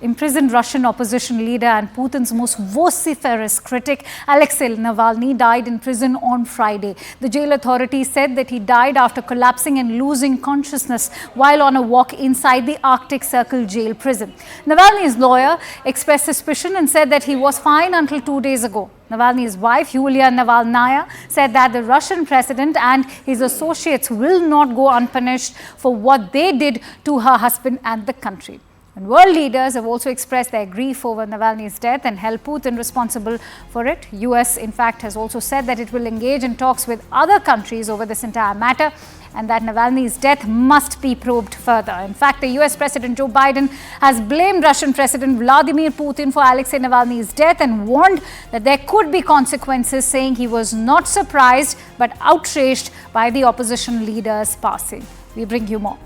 Imprisoned Russian opposition leader and Putin's most vociferous critic, Alexei Navalny, died in prison on Friday. The jail authorities said that he died after collapsing and losing consciousness while on a walk inside the Arctic Circle jail prison. Navalny's lawyer expressed suspicion and said that he was fine until 2 days ago. Navalny's wife, Yulia Navalnaya, said that the Russian president and his associates will not go unpunished for what they did to her husband and the country. And world leaders have also expressed their grief over Navalny's death and held Putin responsible for it. US, in fact, has also said that it will engage in talks with other countries over this entire matter and that Navalny's death must be probed further. In fact, the US President Joe Biden has blamed Russian President Vladimir Putin for Alexei Navalny's death and warned that there could be consequences, saying he was not surprised but outraged by the opposition leader's passing. We bring you more.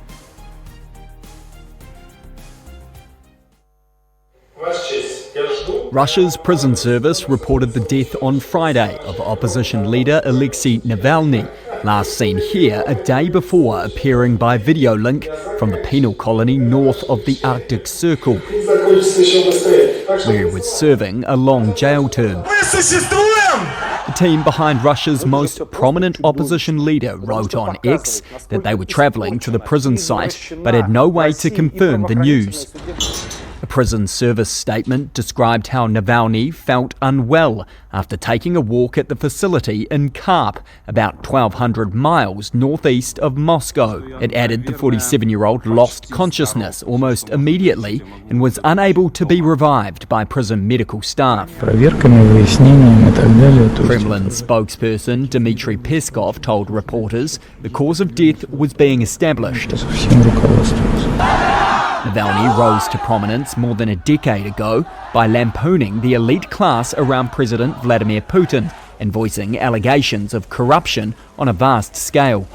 Russia's prison service reported the death on Friday of opposition leader Alexei Navalny, last seen here a day before appearing by video link from the penal colony north of the Arctic Circle, where he was serving a long jail term. The team behind Russia's most prominent opposition leader wrote on X that they were travelling to the prison site but had no way to confirm the news. A prison service statement described how Navalny felt unwell after taking a walk at the facility in Karp, about 1,200 miles northeast of Moscow. It added the 47-year-old lost consciousness almost immediately and was unable to be revived by prison medical staff. Kremlin spokesperson Dmitry Peskov told reporters the cause of death was being established. Navalny rose to prominence more than a decade ago by lampooning the elite class around President Vladimir Putin and voicing allegations of corruption on a vast scale.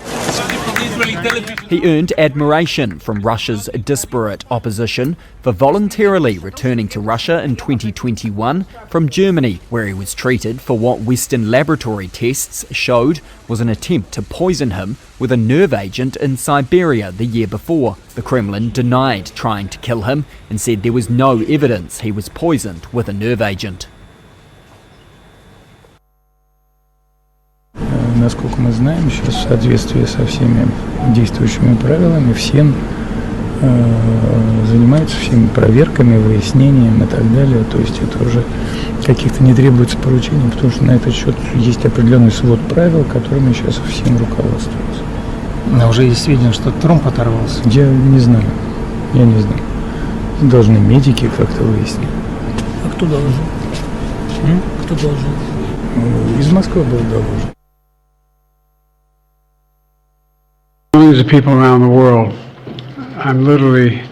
He earned admiration from Russia's disparate opposition for voluntarily returning to Russia in 2021 from Germany, where he was treated for what Western laboratory tests showed was an attempt to poison him with a nerve agent in Siberia the year before. The Kremlin denied trying to kill him and said there was no evidence he was poisoned with a nerve agent. Насколько мы знаем, сейчас в соответствии со всеми действующими правилами, всем занимаются всеми проверками, выяснением и так далее. То есть это уже каких-то не требуется поручений, потому что на этот счет есть определенный свод правил, которыми сейчас всем руководствуются. Но уже есть сведения, что Трамп оторвался. Я не знаю. Должны медики как-то выяснить. А кто должен? Кто должен? Из Москвы был доложен. Millions of people around the world, I'm literally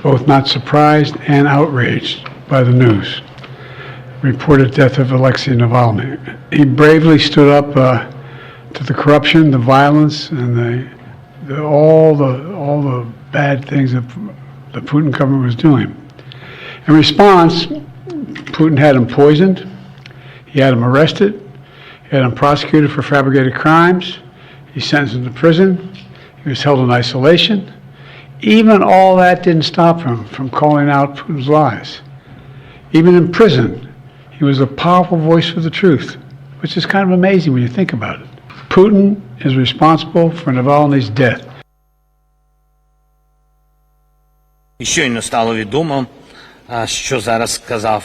both not surprised and outraged by the news. Reported death of Alexei Navalny. He bravely stood up to the corruption, the violence, and all the bad things that the Putin government was doing. In response, Putin had him poisoned, he had him arrested, he had him prosecuted for fabricated crimes. He sentenced him to prison. He was held in isolation. Even all that didn't stop him from calling out Putin's lies. Even in prison, he was a powerful voice for the truth, which is kind of amazing when you think about it. Putin is responsible for Navalny's death. Щойно стало відомо, що зараз сказав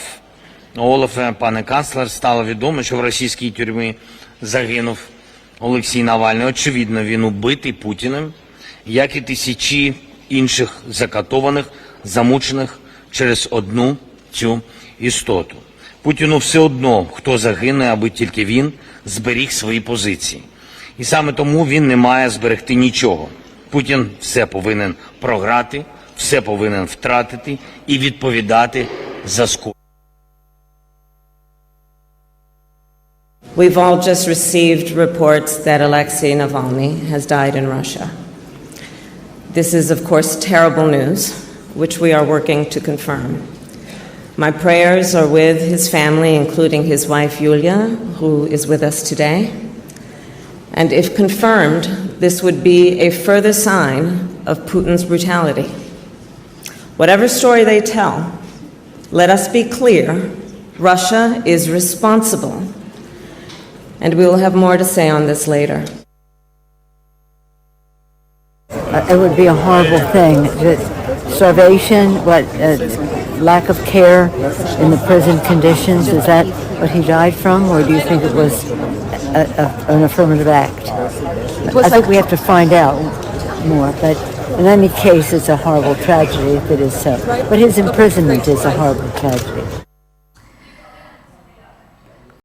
Олаф, пане канцлер, стало відомо, що в російській тюрмі загинув Алексей Навальний. Очевидно, він убитий Путіним, як і тисячі інших закатованих, замучених через одну цю істоту. Путіну все одно, хто загине, аби тільки він зберіг свої позиції. І саме тому він не має зберегти нічого. Путін все повинен програти, все повинен втратити і відповідати за скоєння. We've all just received reports that Alexei Navalny has died in Russia. This is, of course, terrible news, which we are working to confirm. My prayers are with his family, including his wife, Yulia, who is with us today. And if confirmed, this would be a further sign of Putin's brutality. Whatever story they tell, let us be clear, Russia is responsible. And we will have more to say on this later. It would be a horrible thing. Starvation, lack of care in the prison conditions, is that what he died from, or do you think it was an affirmative act? I think we have to find out more, but in any case, it's a horrible tragedy if it is so. But his imprisonment is a horrible tragedy.